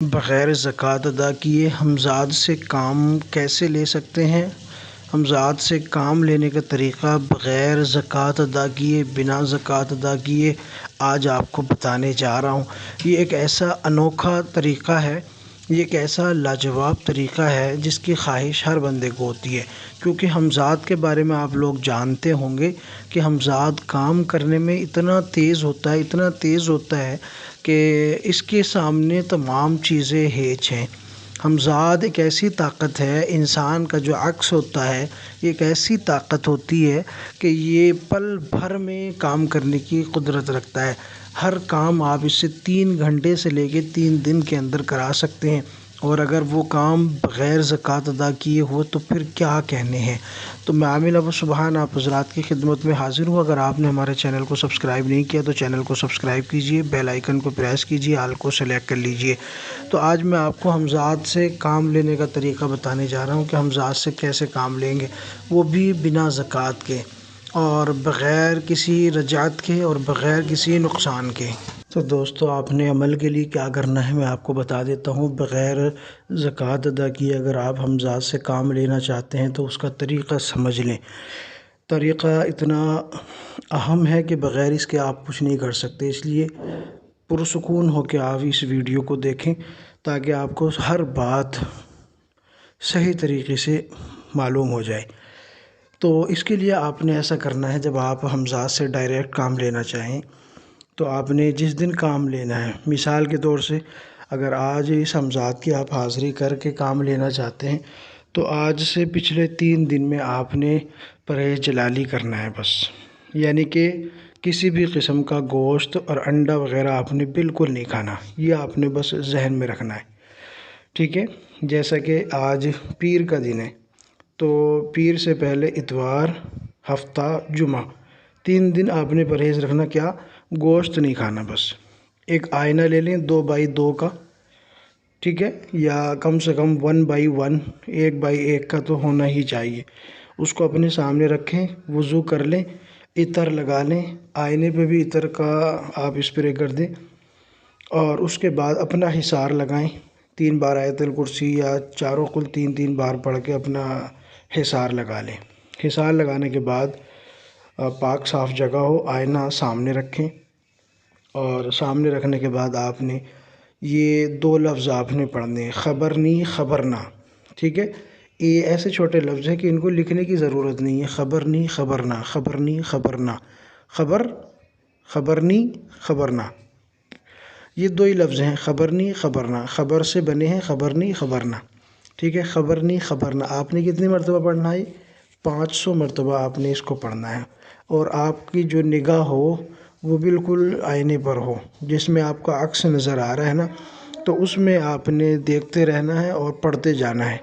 بغیر زکوٰۃ ادا کیے ہم ذات سے کام کیسے لے سکتے ہیں؟ ہم ذات سے کام لینے کا طریقہ بغیر زکوٰۃ ادا کیے، بنا زکوٰۃ ادا کیے آج آپ کو بتانے جا رہا ہوں۔ یہ ایک ایسا انوکھا طریقہ ہے، یہ ایک ایسا لاجواب طریقہ ہے جس کی خواہش ہر بندے کو ہوتی ہے، کیونکہ ہمزاد کے بارے میں آپ لوگ جانتے ہوں گے کہ ہمزاد کام کرنے میں اتنا تیز ہوتا ہے کہ اس کے سامنے تمام چیزیں ہیچ ہیں۔ ہمزاد ایک ایسی طاقت ہے، انسان کا جو عکس ہوتا ہے، یہ ایک ایسی طاقت ہوتی ہے کہ یہ پل بھر میں کام کرنے کی قدرت رکھتا ہے۔ ہر کام آپ اس سے 3 گھنٹے سے لے کے 3 دن کے اندر کرا سکتے ہیں، اور اگر وہ کام بغیر زکوٰۃ ادا کیے ہو تو پھر کیا کہنے ہیں۔ تو میں عامل ابو سبحان آپ حضرات کی خدمت میں حاضر ہوں۔ اگر آپ نے ہمارے چینل کو سبسکرائب نہیں کیا تو چینل کو سبسکرائب کیجئے، بیل آئیکن کو پریس کیجئے، آل کو سلیکٹ کر لیجئے۔ تو آج میں آپ کو ہمزاد سے کام لینے کا طریقہ بتانے جا رہا ہوں کہ ہمزاد سے کیسے کام لیں گے، وہ بھی بنا زکوٰۃ کے اور بغیر کسی رجعت کے اور بغیر کسی نقصان کے۔ تو دوستو، آپ نے عمل کے لیے کیا کرنا ہے میں آپ کو بتا دیتا ہوں۔ بغیر زکوٰۃ ادا کیے اگر آپ ہمزاد سے کام لینا چاہتے ہیں تو اس کا طریقہ سمجھ لیں۔ طریقہ اتنا اہم ہے کہ بغیر اس کے آپ کچھ نہیں کر سکتے، اس لیے پرسکون ہو کے آپ اس ویڈیو کو دیکھیں تاکہ آپ کو ہر بات صحیح طریقے سے معلوم ہو جائے۔ تو اس کے لیے آپ نے ایسا کرنا ہے، جب آپ ہمزاد سے ڈائریکٹ کام لینا چاہیں تو آپ نے جس دن کام لینا ہے، مثال کے طور سے اگر آج اس ہمزاد کی آپ حاضری کر کے کام لینا چاہتے ہیں تو آج سے پچھلے 3 دن میں آپ نے پرہیز جلالی کرنا ہے بس، یعنی کہ کسی بھی قسم کا گوشت اور انڈا وغیرہ آپ نے بالکل نہیں کھانا، یہ آپ نے بس ذہن میں رکھنا ہے، ٹھیک ہے۔ جیسا کہ آج پیر کا دن ہے تو پیر سے پہلے اتوار، ہفتہ، جمعہ، 3 دن آپ نے پرہیز رکھنا، کیا؟ گوشت نہیں کھانا بس۔ ایک آئینہ لے لیں 2x2 کا، ٹھیک ہے، یا کم سے کم 1x1، 1x1 کا تو ہونا ہی چاہیے۔ اس کو اپنے سامنے رکھیں، وضو کر لیں، عطر لگا لیں، آئینے پہ بھی عطر کا آپ اسپرے کر دیں، اور اس کے بعد اپنا حصار لگائیں، 3 بار آیت الکرسی یا چاروں قل 3 بار پڑھ کے اپنا حصار لگا لیں۔ حصار لگانے کے بعد پاک صاف جگہ ہو، آئینہ سامنے رکھیں، اور سامنے رکھنے کے بعد آپ نے یہ 2 لفظ آپ نے پڑھنے ہیں، خبرنی خبرنا، ٹھیک ہے۔ یہ ایسے چھوٹے لفظ ہیں کہ ان کو لکھنے کی ضرورت نہیں ہے، خبرنی خبرنا، خبرنی خبرنا، خبرنی خبرنا، یہ 2 ہی لفظ ہیں، خبرنی خبرنا، خبر سے بنے ہیں، خبرنی خبرنا، ٹھیک ہے۔ خبرنی خبرنا آپ نے کتنی مرتبہ پڑھنا ہے؟ 500 مرتبہ آپ نے اس کو پڑھنا ہے، اور آپ کی جو نگاہ ہو وہ بالکل آئینے پر ہو، جس میں آپ کا عکس نظر آ رہا ہے نا، تو اس میں آپ نے دیکھتے رہنا ہے اور پڑھتے جانا ہے۔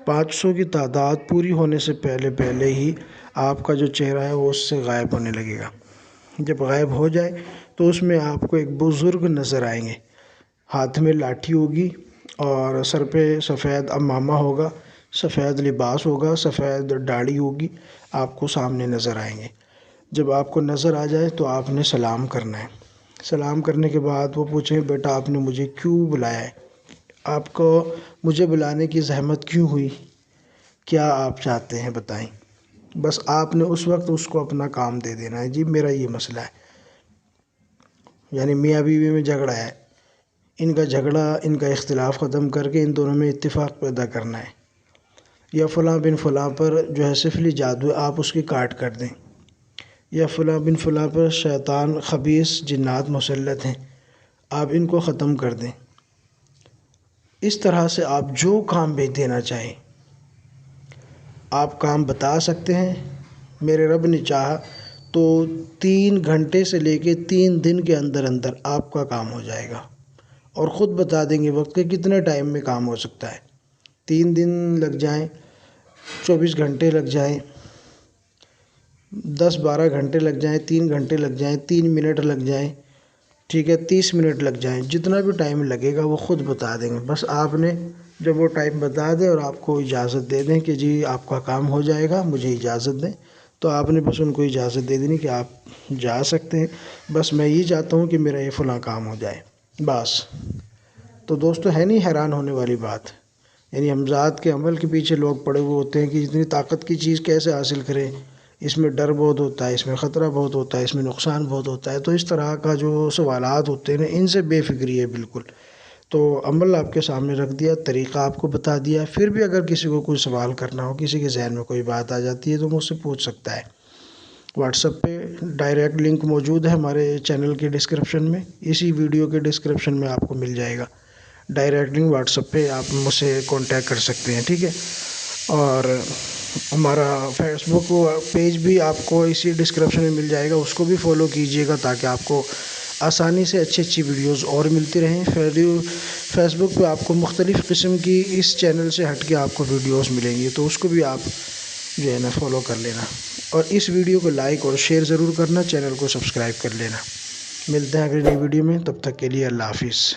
500 کی تعداد پوری ہونے سے پہلے ہی آپ کا جو چہرہ ہے وہ اس سے غائب ہونے لگے گا۔ جب غائب ہو جائے تو اس میں آپ کو ایک بزرگ نظر آئیں گے، ہاتھ میں لاٹھی ہوگی اور سر پہ سفید عمامہ ہوگا، سفید لباس ہوگا، سفید داڑھی ہوگی، آپ کو سامنے نظر آئیں گے۔ جب آپ کو نظر آ جائے تو آپ نے سلام کرنا ہے۔ سلام کرنے کے بعد وہ پوچھیں، بیٹا آپ نے مجھے کیوں بلایا ہے؟ آپ کو مجھے بلانے کی زحمت کیوں ہوئی؟ کیا آپ چاہتے ہیں بتائیں؟ بس آپ نے اس وقت اس کو اپنا کام دے دینا ہے، جی میرا یہ مسئلہ ہے، یعنی میاں بیوی میں جھگڑا ہے، ان کا جھگڑا، ان کا اختلاف ختم کر کے ان دونوں میں اتفاق پیدا کرنا ہے، یا فلاں بن فلاں پر جو ہے سفلی جادو ہے، آپ اس کی کاٹ کر دیں، یا فلاں بن فلاں پر شیطان خبیث جنات مسلط ہیں، آپ ان کو ختم کر دیں۔ اس طرح سے آپ جو کام بھی دینا چاہیں آپ کام بتا سکتے ہیں۔ میرے رب نے چاہا تو 3 گھنٹے سے لے کے 3 دن کے اندر آپ کا کام ہو جائے گا، اور خود بتا دیں گے وقت کے کتنے ٹائم میں کام ہو سکتا ہے۔ 3 دن لگ جائیں، 24 گھنٹے لگ جائیں، 10-12 گھنٹے لگ جائیں، 3 گھنٹے لگ جائیں، 3 منٹ لگ جائیں، ٹھیک ہے، 30 منٹ لگ جائیں، جتنا بھی ٹائم لگے گا وہ خود بتا دیں گے۔ بس آپ نے جب وہ ٹائم بتا دیں اور آپ کو اجازت دے دیں کہ جی آپ کا کام ہو جائے گا، مجھے اجازت دیں، تو آپ نے بس ان کو اجازت دے دینی کہ آپ جا سکتے ہیں، بس میں یہ چاہتا ہوں کہ میرا یہ فلاں کام ہو جائے، بس۔ تو دوستو ہے نہیں حیران ہونے والی بات، یعنی ہمزاد کے عمل کے پیچھے لوگ پڑے ہوئے ہوتے ہیں کہ اتنی طاقت کی چیز کیسے حاصل کریں، اس میں ڈر بہت ہوتا ہے، اس میں خطرہ بہت ہوتا ہے، اس میں نقصان بہت ہوتا ہے۔ تو اس طرح کا جو سوالات ہوتے ہیں نا، ان سے بے فکری ہے بالکل۔ تو عمل آپ کے سامنے رکھ دیا، طریقہ آپ کو بتا دیا، پھر بھی اگر کسی کو کوئی سوال کرنا ہو، کسی کے ذہن میں کوئی بات آ جاتی ہے تو مجھ سے پوچھ سکتا ہے۔ واٹس ایپ پہ ڈائریکٹ لنک موجود ہے ہمارے چینل کے ڈسکرپشن میں، اسی ویڈیو کے ڈسکرپشن میں آپ کو مل جائے گا ڈائریکٹ لنک۔ واٹس ایپ پہ آپ مجھ سے کانٹیکٹ کر سکتے ہیں، ٹھیک ہے۔ اور ہمارا فیس بک پیج بھی آپ کو اسی ڈسکرپشن میں مل جائے گا، اس کو بھی فالو کیجئے گا تاکہ آپ کو آسانی سے اچھی ویڈیوز اور ملتی رہیں۔ فیس بک پہ آپ کو مختلف قسم کی اس چینل سے ہٹ کے آپ کو ویڈیوز ملیں گی، تو اس کو بھی آپ جو ہے نا فالو کر لینا، اور اس ویڈیو کو لائک اور شیئر ضرور کرنا، چینل کو سبسکرائب کر لینا۔ ملتے ہیں اگلی نئی ویڈیو میں، تب تک کے لیے اللہ حافظ۔